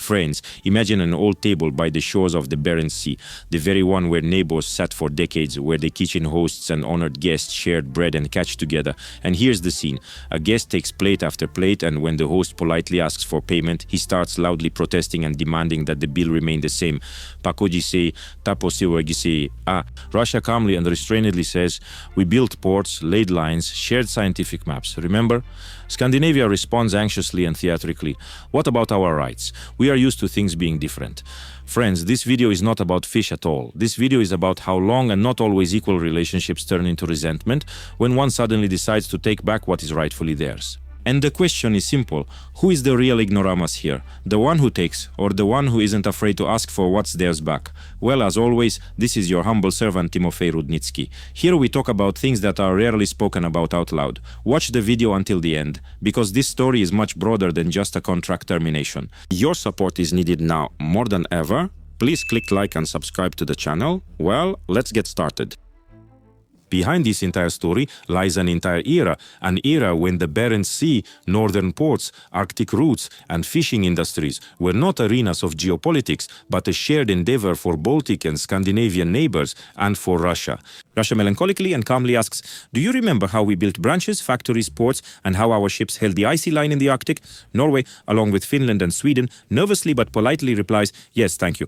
Friends, imagine an old table by the shores of the Barents Sea, the very one where neighbors sat for decades, where the kitchen hosts and honored guests shared bread and catch together. And here's the scene. A guest takes plate after plate, and when the host politely asks for payment, he starts loudly protesting and demanding that the bill remain the same. Russia calmly and restrainedly says, "We built ports, laid lines, shared scientific maps. Remember?" Scandinavia responds anxiously and theatrically. What about our rights? We are used to things being different. Friends, this video is not about fish at all. This video is about how long and not always equal relationships turn into resentment when one suddenly decides to take back what is rightfully theirs. And the question is simple. Who is the real ignoramus here? The one who takes, or the one who isn't afraid to ask for what's theirs back? Well, as always, this is your humble servant Timofey Rudnitsky. Here we talk about things that are rarely spoken about out loud. Watch the video until the end, because this story is much broader than just a contract termination. Your support is needed now more than ever. Please click like and subscribe to the channel. Well, let's get started. Behind this entire story lies an entire era when the Barents Sea, northern ports, Arctic routes, and fishing industries were not arenas of geopolitics, but a shared endeavor for Baltic and Scandinavian neighbors and for Russia. Russia melancholically and calmly asks, "Do you remember how we built branches, factories, ports, and how our ships held the icy line in the Arctic?" Norway, along with Finland and Sweden, nervously but politely replies, "Yes, thank you."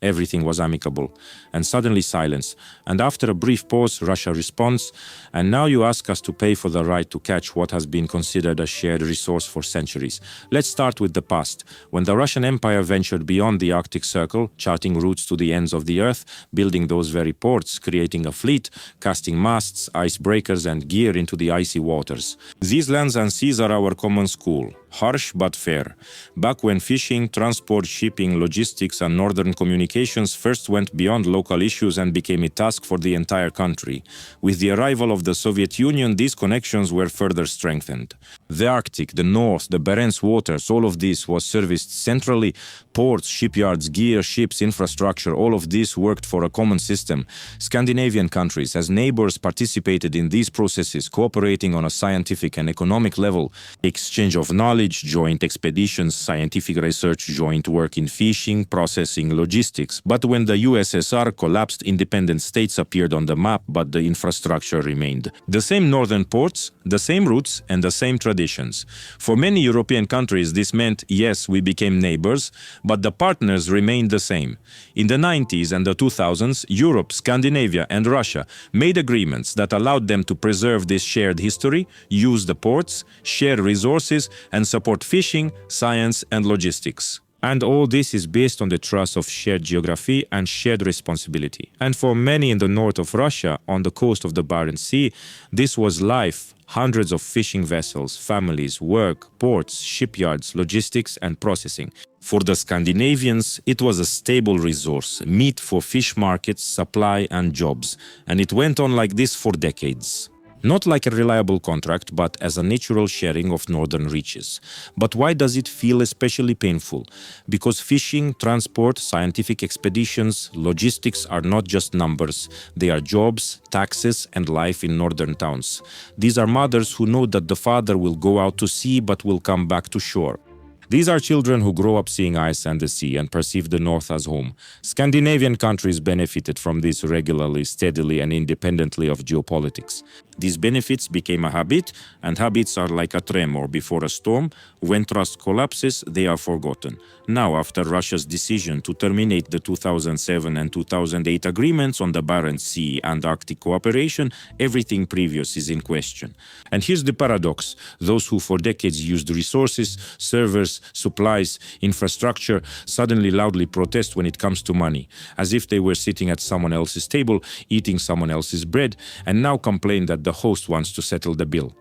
Everything was amicable, and suddenly silence. And after a brief pause, Russia responds, "And now you ask us to pay for the right to catch what has been considered a shared resource for centuries." Let's start with the past. When the Russian Empire ventured beyond the Arctic Circle, charting routes to the ends of the earth, building those very ports, creating a fleet, casting masts, icebreakers, and gear into the icy waters. These lands and seas are our common school. Harsh but fair. Back when fishing, transport, shipping, logistics, and northern communications first went beyond local issues and became a task for the entire country. With the arrival of the Soviet Union, these connections were further strengthened. The Arctic, the North, the Barents waters, all of this was serviced centrally. Ports, shipyards, gear, ships, infrastructure, all of this worked for a common system. Scandinavian countries, as neighbors, participated in these processes, cooperating on a scientific and economic level. Exchange of knowledge, joint expeditions, scientific research, joint work in fishing, processing, logistics. But when the USSR collapsed, independent states appeared on the map, but the infrastructure remained. The same northern ports, the same routes, and the same traditions. For many European countries, this meant, yes, we became neighbors, but the partners remained the same. In the 90s and the 2000s, Europe, Scandinavia, and Russia made agreements that allowed them to preserve this shared history, use the ports, share resources, and support fishing, science, and logistics. And all this is based on the trust of shared geography and shared responsibility. And for many in the north of Russia, on the coast of the Barents Sea, this was life. Hundreds of fishing vessels, families, work, ports, shipyards, logistics, and processing. For the Scandinavians, it was a stable resource, meat for fish markets, supply, and jobs. And it went on like this for decades. Not like a reliable contract, but as a natural sharing of northern reaches. But why does it feel especially painful? Because fishing, transport, scientific expeditions, logistics are not just numbers. They are jobs, taxes, and life in northern towns. These are mothers who know that the father will go out to sea but will come back to shore. These are children who grow up seeing ice and the sea and perceive the North as home. Scandinavian countries benefited from this regularly, steadily, and independently of geopolitics. These benefits became a habit, and habits are like a tremor before a storm. When trust collapses, they are forgotten. Now, after Russia's decision to terminate the 2007 and 2008 agreements on the Barents Sea and Arctic cooperation, everything previous is in question. And here's the paradox. Those who for decades used resources, servers, supplies, infrastructure, suddenly loudly protest when it comes to money, as if they were sitting at someone else's table, eating someone else's bread, and now complain that the host wants to settle the bill.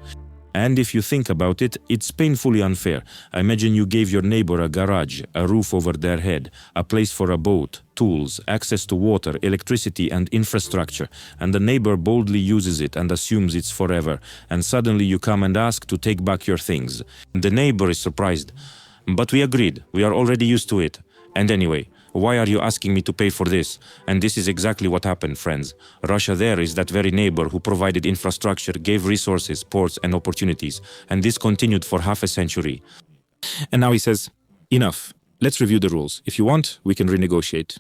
And if you think about it, it's painfully unfair. Imagine you gave your neighbor a garage, a roof over their head, a place for a boat, tools, access to water, electricity, and infrastructure, and the neighbor boldly uses it and assumes it's forever, and suddenly you come and ask to take back your things. The neighbor is surprised. But we agreed, we are already used to it. And anyway, why are you asking me to pay for this? And this is exactly what happened, friends. Russia there is that very neighbor who provided infrastructure, gave resources, ports, and opportunities. And this continued for half a century. And now he says, enough, let's review the rules. If you want, we can renegotiate.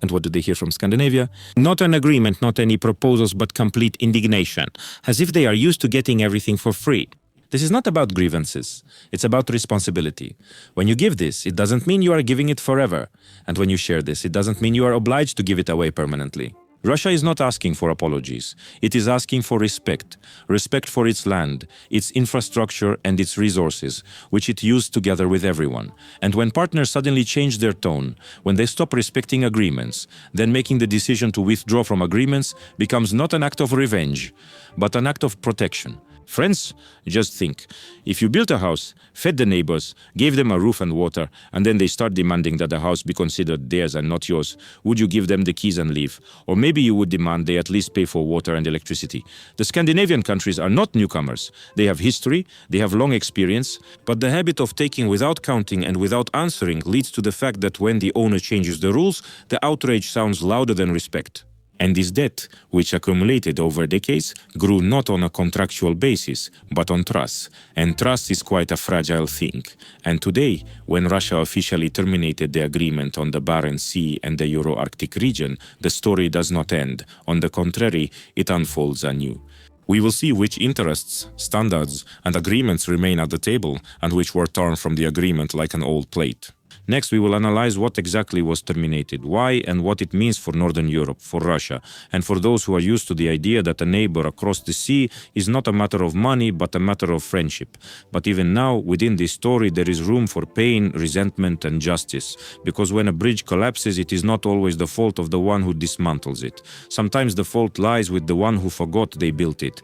And what did they hear from Scandinavia? Not an agreement, not any proposals, but complete indignation, as if they are used to getting everything for free. This is not about grievances, it's about responsibility. When you give this, it doesn't mean you are giving it forever. And when you share this, it doesn't mean you are obliged to give it away permanently. Russia is not asking for apologies. It is asking for respect. Respect for its land, its infrastructure and its resources, which it used together with everyone. And when partners suddenly change their tone, when they stop respecting agreements, then making the decision to withdraw from agreements becomes not an act of revenge, but an act of protection. Friends, just think, if you built a house, fed the neighbors, gave them a roof and water, and then they start demanding that the house be considered theirs and not yours, would you give them the keys and leave? Or maybe you would demand they at least pay for water and electricity. The Scandinavian countries are not newcomers. They have history, they have long experience, but the habit of taking without counting and without answering leads to the fact that when the owner changes the rules, the outrage sounds louder than respect. And this debt, which accumulated over decades, grew not on a contractual basis, but on trust. And trust is quite a fragile thing. And today, when Russia officially terminated the agreement on the Barents Sea and the Euro-Arctic region, the story does not end. On the contrary, it unfolds anew. We will see which interests, standards, and agreements remain at the table and which were torn from the agreement like an old plate. Next, we will analyze what exactly was terminated, why, and what it means for Northern Europe, for Russia, and for those who are used to the idea that a neighbor across the sea is not a matter of money, but a matter of friendship. But even now, within this story, there is room for pain, resentment, and justice, because when a bridge collapses, it is not always the fault of the one who dismantles it. Sometimes the fault lies with the one who forgot they built it.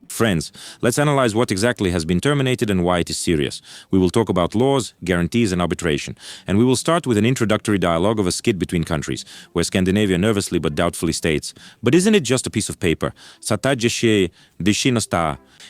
Friends, let's analyze what exactly has been terminated and why it is serious. We will talk about laws, guarantees, and arbitration. And we will start with an introductory dialogue of a skit between countries, where Scandinavia nervously but doubtfully states, "But isn't it just a piece of paper?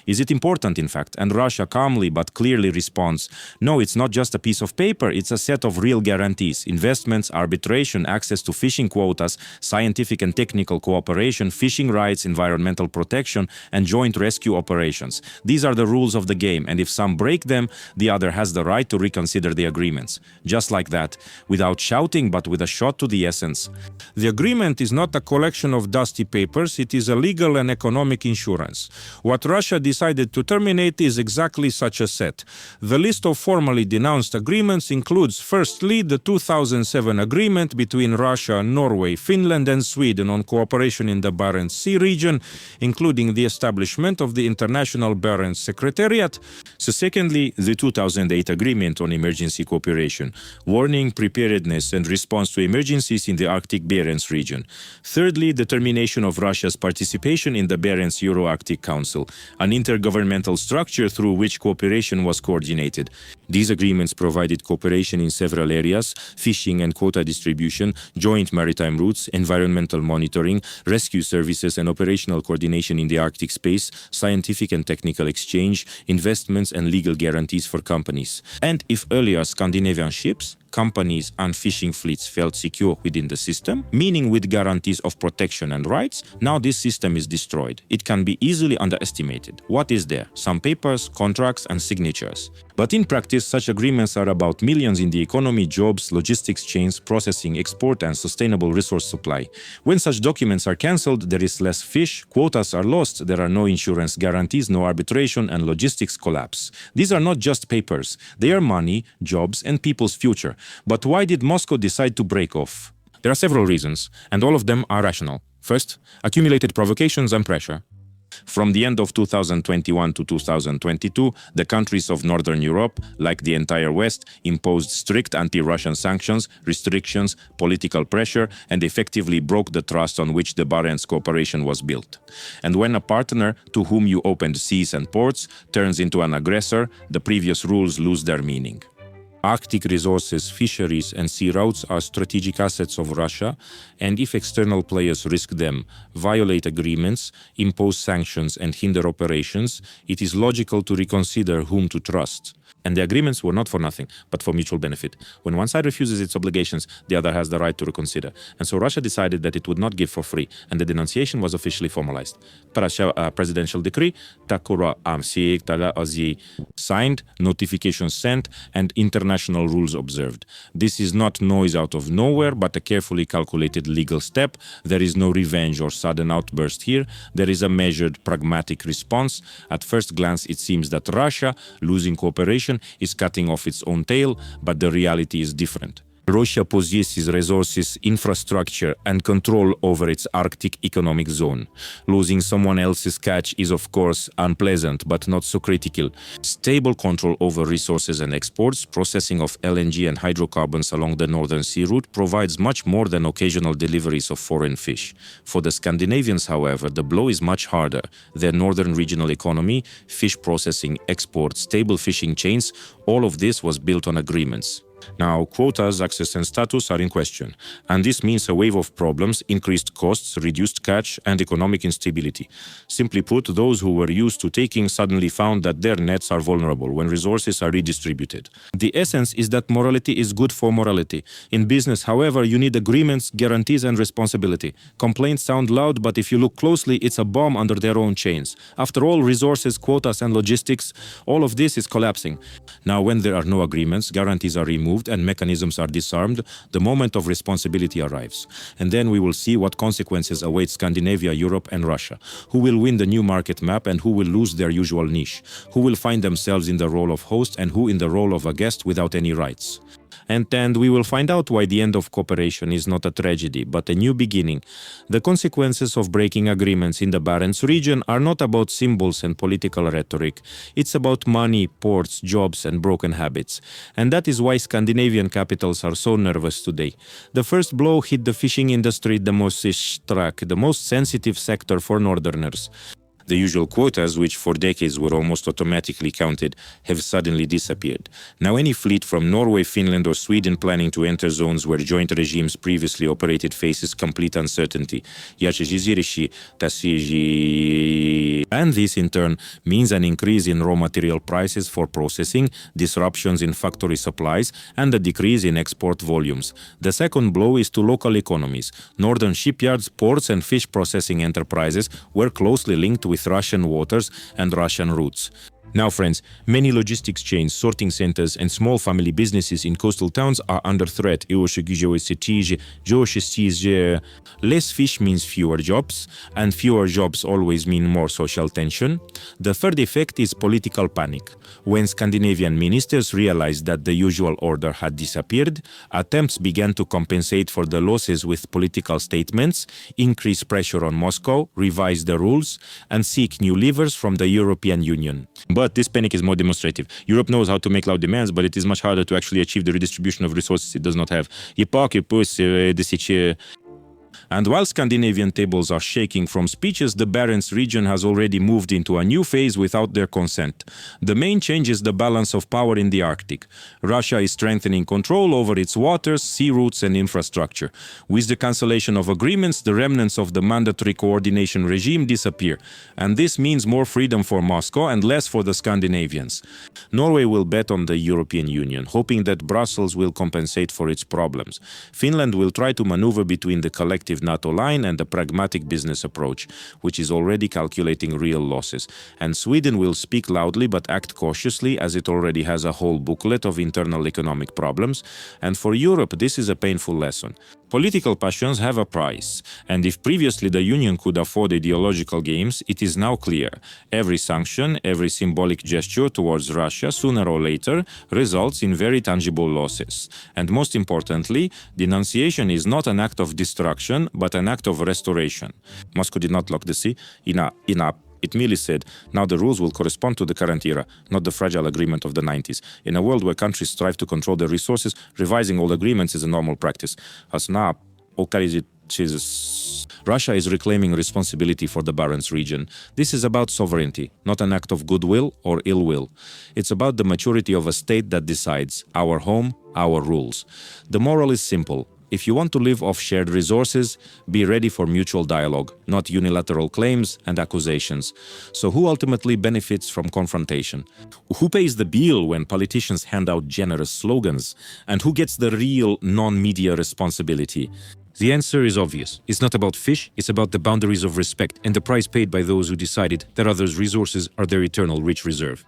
Is it important, in fact?" And Russia calmly but clearly responds, "No, it's not just a piece of paper, it's a set of real guarantees, investments, arbitration, access to fishing quotas, scientific and technical cooperation, fishing rights, environmental protection, and joint rescue operations. These are the rules of the game, and if some break them, the other has the right to reconsider the agreements." Just like that, without shouting but with a shot to the essence. The agreement is not a collection of dusty papers, it is a legal and economic insurance. What Russia decided to terminate is exactly such a set. The list of formally denounced agreements includes, firstly, the 2007 agreement between Russia, Norway, Finland, and Sweden on cooperation in the Barents Sea region, including the establishment of the International Barents Secretariat. So secondly, the 2008 agreement on emergency cooperation, warning, preparedness, and response to emergencies in the Arctic Barents region. Thirdly, the termination of Russia's participation in the Barents Euro-Arctic Council, an intergovernmental structure through which cooperation was coordinated. These agreements provided cooperation in several areas: fishing and quota distribution, joint maritime routes, environmental monitoring, rescue services and operational coordination in the Arctic space, scientific and technical exchange, investments and legal guarantees for companies. And if earlier Scandinavian ships, companies and fishing fleets felt secure within the system, meaning with guarantees of protection and rights, now this system is destroyed. It can be easily underestimated. What is there? Some papers, contracts, and signatures. But in practice, such agreements are about millions in the economy, jobs, logistics chains, processing, export, and sustainable resource supply. When such documents are cancelled, there is less fish, quotas are lost, there are no insurance guarantees, no arbitration, and logistics collapse. These are not just papers. They are money, jobs, and people's future. But why did Moscow decide to break off? There are several reasons, and all of them are rational. First, accumulated provocations and pressure. From the end of 2021 to 2022, the countries of Northern Europe, like the entire West, imposed strict anti-Russian sanctions, restrictions, political pressure, and effectively broke the trust on which the Barents cooperation was built. And when a partner to whom you opened seas and ports turns into an aggressor, the previous rules lose their meaning. Arctic resources, fisheries, and sea routes are strategic assets of Russia, and if external players risk them, violate agreements, impose sanctions, and hinder operations, it is logical to reconsider whom to trust. And the agreements were not for nothing, but for mutual benefit. When one side refuses its obligations, the other has the right to reconsider. And so Russia decided that it would not give for free, and the denunciation was officially formalized. Presidential decree, Takura signed, notifications sent, and international rules observed. This is not noise out of nowhere, but a carefully calculated legal step. There is no revenge or sudden outburst here. There is a measured, pragmatic response. At first glance, it seems that Russia, losing cooperation, is cutting off its own tail, but the reality is different. Russia possesses resources, infrastructure, and control over its Arctic economic zone. Losing someone else's catch is of course unpleasant, but not so critical. Stable control over resources and exports, processing of LNG and hydrocarbons along the Northern Sea route provides much more than occasional deliveries of foreign fish. For the Scandinavians, however, the blow is much harder. Their northern regional economy, fish processing, export, stable fishing chains, all of this was built on agreements. Now, quotas, access and status are in question, and this means a wave of problems, increased costs, reduced catch, and economic instability. Simply put, those who were used to taking suddenly found that their nets are vulnerable when resources are redistributed. The essence is that morality is good for morality. In business, however, you need agreements, guarantees, and responsibility. Complaints sound loud, but if you look closely, it's a bomb under their own chains. After all, resources, quotas, and logistics, all of this is collapsing. Now, when there are no agreements, guarantees are removed, and mechanisms are disarmed, the moment of responsibility arrives. And then we will see what consequences await Scandinavia, Europe, and Russia. Who will win the new market map and who will lose their usual niche? Who will find themselves in the role of host and who in the role of a guest without any rights? And we will find out why the end of cooperation is not a tragedy, but a new beginning. The consequences of breaking agreements in the Barents region are not about symbols and political rhetoric. It's about money, ports, jobs, and broken habits. And that is why Scandinavian capitals are so nervous today. The first blow hit the fishing industry the most sensitive sector for northerners. The usual quotas, which for decades were almost automatically counted, have suddenly disappeared. Now any fleet from Norway, Finland or Sweden planning to enter zones where joint regimes previously operated faces complete uncertainty. And this in turn means an increase in raw material prices for processing, disruptions in factory supplies, and a decrease in export volumes. The second blow is to local economies. Northern shipyards, ports and fish processing enterprises were closely linked with Russian waters and Russian routes. Now, friends, many logistics chains, sorting centers, and small family businesses in coastal towns are under threat. Less fish means fewer jobs, and fewer jobs always mean more social tension. The third effect is political panic. When Scandinavian ministers realized that the usual order had disappeared, attempts began to compensate for the losses with political statements, increase pressure on Moscow, revise the rules, and seek new levers from the European Union. But this panic is more demonstrative. Europe knows how to make loud demands, but it is much harder to actually achieve the redistribution of resources it does not have. And while Scandinavian tables are shaking from speeches, the Barents region has already moved into a new phase without their consent. The main change is the balance of power in the Arctic. Russia is strengthening control over its waters, sea routes and infrastructure. With the cancellation of agreements, the remnants of the mandatory coordination regime disappear. And this means more freedom for Moscow and less for the Scandinavians. Norway will bet on the European Union, hoping that Brussels will compensate for its problems. Finland will try to maneuver between the collective NATO line and the pragmatic business approach, which is already calculating real losses. And Sweden will speak loudly but act cautiously, as it already has a whole booklet of internal economic problems. And for Europe, this is a painful lesson. Political passions have a price, and if previously the Union could afford ideological games, it is now clear. Every sanction, every symbolic gesture towards Russia, sooner or later, results in very tangible losses. And most importantly, denunciation is not an act of destruction, but an act of restoration. Moscow did not lock the sea. It merely said, now the rules will correspond to the current era, not the fragile agreement of the 90s. In a world where countries strive to control their resources, revising old agreements is a normal practice. Russia is reclaiming responsibility for the Barents region. This is about sovereignty, not an act of goodwill or ill will. It's about the maturity of a state that decides, our home, our rules. The moral is simple. If you want to live off shared resources, be ready for mutual dialogue, not unilateral claims and accusations. So who ultimately benefits from confrontation? Who pays the bill when politicians hand out generous slogans? And who gets the real non-media responsibility? The answer is obvious. It's not about fish, it's about the boundaries of respect and the price paid by those who decided that others' resources are their eternal rich reserve.